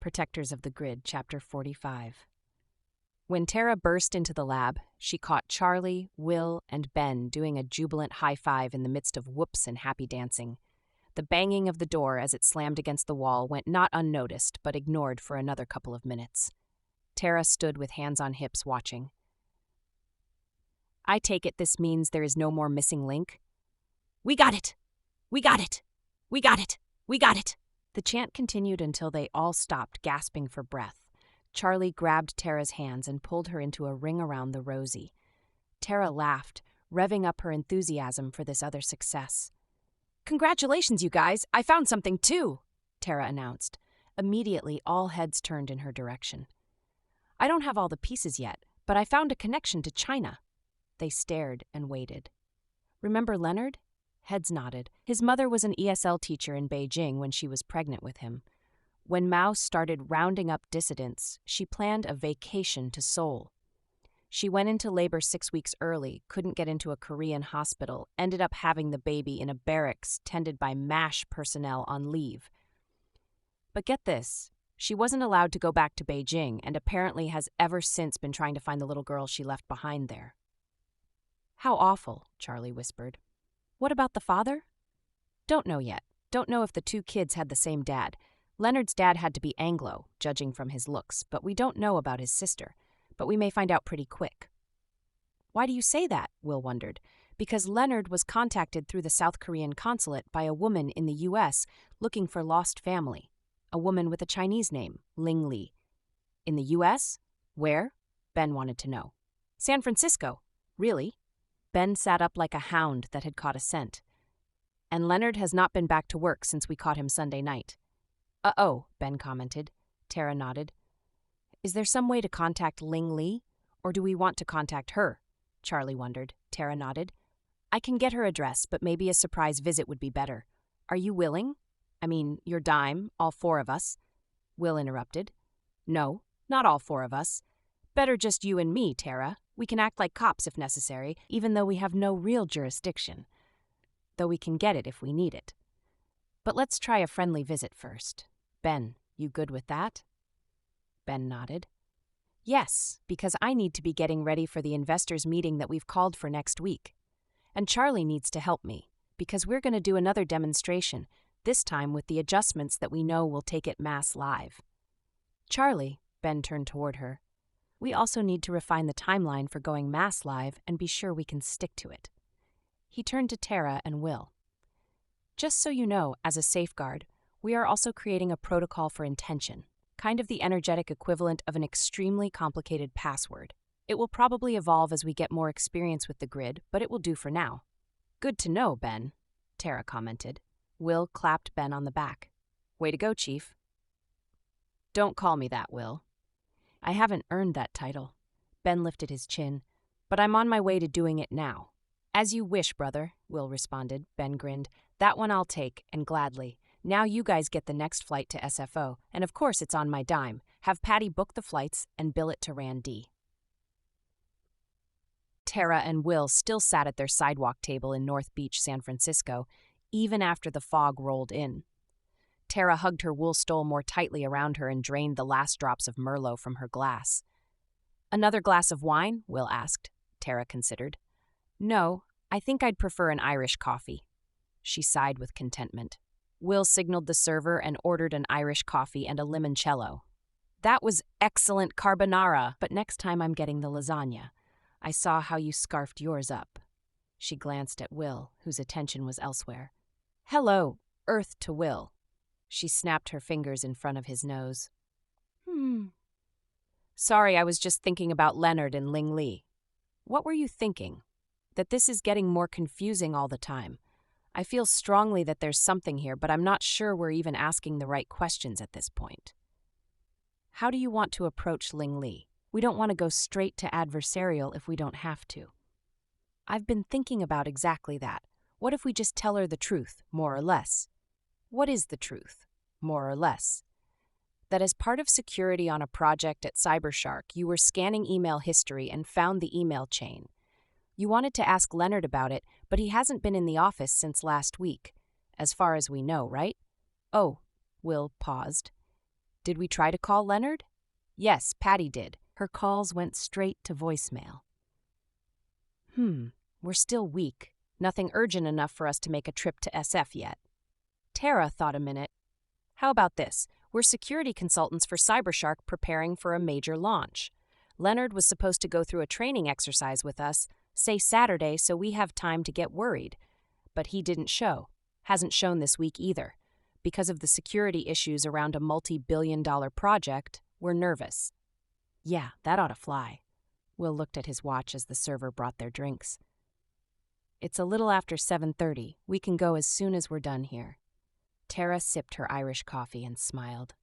Protectors of the Grid, Chapter 45. When Tara burst into the lab, she caught Charlie, Will, and Ben doing a jubilant high-five in the midst of whoops and happy dancing. The banging of the door as it slammed against the wall went not unnoticed, but ignored for another couple of minutes. Tara stood with hands on hips watching. I take it this means there is no more missing link? We got it! We got it! We got it! We got it! The chant continued until they all stopped, gasping for breath. Charlie grabbed Tara's hands and pulled her into a ring around the Rosie. Tara laughed, revving up her enthusiasm for this other success. Congratulations, you guys! I found something too! Tara announced. Immediately, all heads turned in her direction. I don't have all the pieces yet, but I found a connection to China. They stared and waited. Remember Leonard? Heads nodded. His mother was an ESL teacher in Beijing when she was pregnant with him. When Mao started rounding up dissidents, she planned a vacation to Seoul. She went into labor 6 weeks early, couldn't get into a Korean hospital, ended up having the baby in a barracks tended by MASH personnel on leave. But get this, she wasn't allowed to go back to Beijing and apparently has ever since been trying to find the little girl she left behind there. How awful, Charlie whispered. What about the father? Don't know yet. Don't know if the two kids had the same dad. Leonard's dad had to be Anglo, judging from his looks, but we don't know about his sister. But we may find out pretty quick. Why do you say that? Will wondered. Because Leonard was contacted through the South Korean consulate by a woman in the U.S. looking for lost family. A woman with a Chinese name, Ling Li. In the U.S.? Where? Ben wanted to know. San Francisco. Really? Ben sat up like a hound that had caught a scent. And Leonard has not been back to work since we caught him Sunday night. Uh-oh, Ben commented. Tara nodded. Is there some way to contact Ling Li? Or do we want to contact her? Charlie wondered. Tara nodded. I can get her address, but maybe a surprise visit would be better. Are you willing? I mean, your dime, all 4 of us. Will interrupted. No, not all 4 of us. Better just you and me, Tara. We can act like cops if necessary, even though we have no real jurisdiction. Though we can get it if we need it. But let's try a friendly visit first. Ben, you good with that? Ben nodded. Yes, because I need to be getting ready for the investors' meeting that we've called for next week. And Charlie needs to help me, because we're going to do another demonstration, this time with the adjustments that we know will take it mass live. Charlie, Ben turned toward her. We also need to refine the timeline for going mass live and be sure we can stick to it. He turned to Tara and Will. Just so you know, as a safeguard, we are also creating a protocol for intention, kind of the energetic equivalent of an extremely complicated password. It will probably evolve as we get more experience with the grid, but it will do for now. Good to know, Ben, Tara commented. Will clapped Ben on the back. Way to go, Chief. Don't call me that, Will. I haven't earned that title. Ben lifted his chin. But I'm on my way to doing it now. As you wish, brother, Will responded. Ben grinned. That one I'll take, and gladly. Now you guys get the next flight to SFO, and of course it's on my dime. Have Patty book the flights and bill it to Randy. Tara and Will still sat at their sidewalk table in North Beach, San Francisco, even after the fog rolled in. Tara hugged her wool stole more tightly around her and drained the last drops of Merlot from her glass. Another glass of wine? Will asked. Tara considered. No, I think I'd prefer an Irish coffee. She sighed with contentment. Will signaled the server and ordered an Irish coffee and a limoncello. That was excellent carbonara, but next time I'm getting the lasagna. I saw how you scarfed yours up. She glanced at Will, whose attention was elsewhere. Hello, Earth to Will. She snapped her fingers in front of his nose. Sorry, I was just thinking about Leonard and Ling Li. What were you thinking? That this is getting more confusing all the time. I feel strongly that there's something here, but I'm not sure we're even asking the right questions at this point. How do you want to approach Ling Li? We don't want to go straight to adversarial if we don't have to. I've been thinking about exactly that. What if we just tell her the truth, more or less? What is the truth, more or less? That as part of security on a project at Cybershark, you were scanning email history and found the email chain. You wanted to ask Leonard about it, but he hasn't been in the office since last week, as far as we know, right? Oh, Will paused. Did we try to call Leonard? Yes, Patty did. Her calls went straight to voicemail. We're still weak. Nothing urgent enough for us to make a trip to SF yet. Tara thought a minute. How about this? We're security consultants for Cybershark preparing for a major launch. Leonard was supposed to go through a training exercise with us, say Saturday, so we have time to get worried. But he didn't show. Hasn't shown this week either. Because of the security issues around a multi-billion-dollar project, we're nervous. Yeah, that ought to fly. Will looked at his watch as the server brought their drinks. It's a little after 7:30. We can go as soon as we're done here. Tara sipped her Irish coffee and smiled.